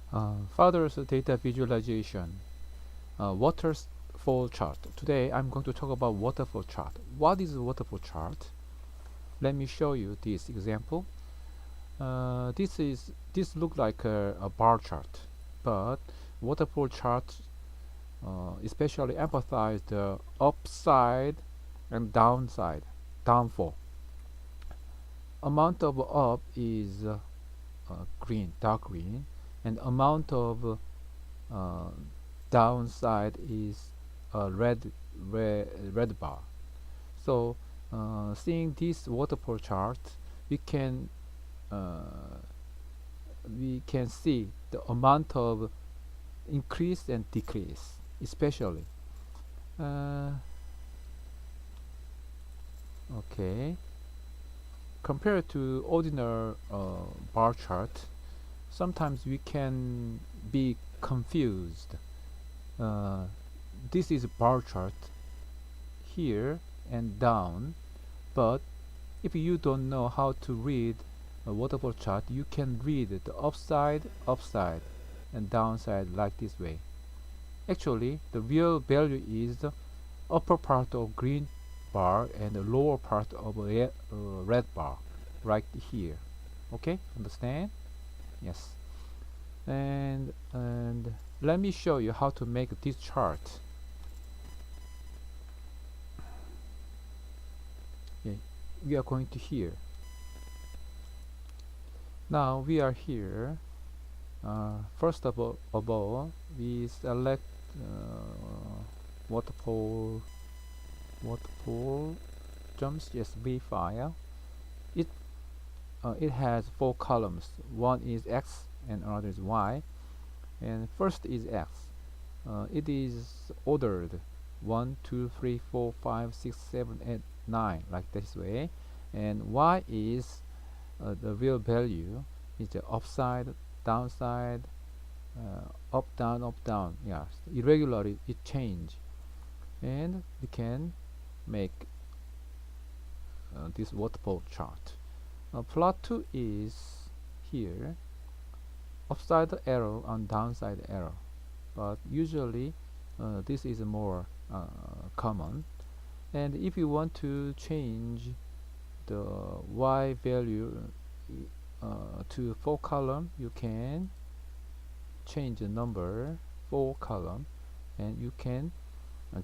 Father's data visualization, waterfall chart. Today I'm going to talk about waterfall chart. What is a waterfall chart? Let me show you this example. This look like a bar chart, but waterfall chart especially emphasize the upside and downside, downfall. Amount of up is green, dark green, and amount of uh, downside is a red bar. So seeing this waterfall chart, we can uh, we can see the amount of increase and decrease, especially. Uh, okay, compared to ordinary bar chart, sometimes we can be confused. Uh, this is a bar chart here and down, but if you don't know how to read a waterfall chart, you can read the upside, and downside like this way. Actually, the real value is the upper part of green bar and the lower part of red bar, right here. Okay, understand? Yes. And let me show you how to make this chart. Okay, we are going to here. Now we are here. First of all, we select waterfall .csv file. It has 4 columns. One is X and another is Y. And first is X. It is ordered 1, 2, 3, 4, 5, 6, 7, 8, 9 like this way. And Y is the real value is the upside, downside, up down. Yeah, irregularly it change, and we can make this waterfall chart. Plot 2 is here, upside arrow and downside arrow, but usually this is more common. And if you want to change the Y value to 4 column, you can change the number 4 column and you can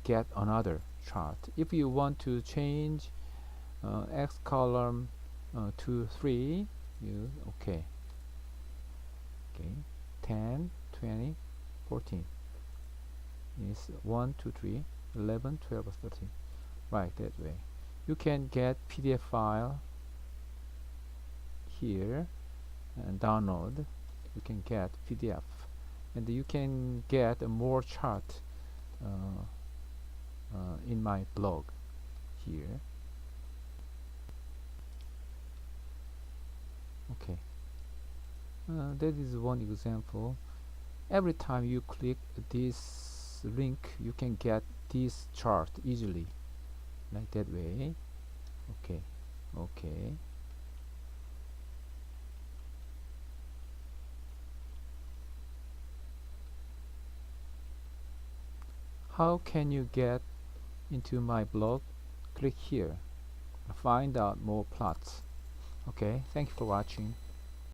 get another chart. If you want to change X column to 3, you okay 10, 20, 14 is 1, 2, 3, 11, 12, 13, right, that way. You can get PDF file here and download. You can get PDF, and you can get a more chart in my blog here. Okay, that is one example. Every time you click this link, you can get this chart easily, like that way. Okay. How can you get into my blog? Click here. Find out more plots. Okay, thank you for watching.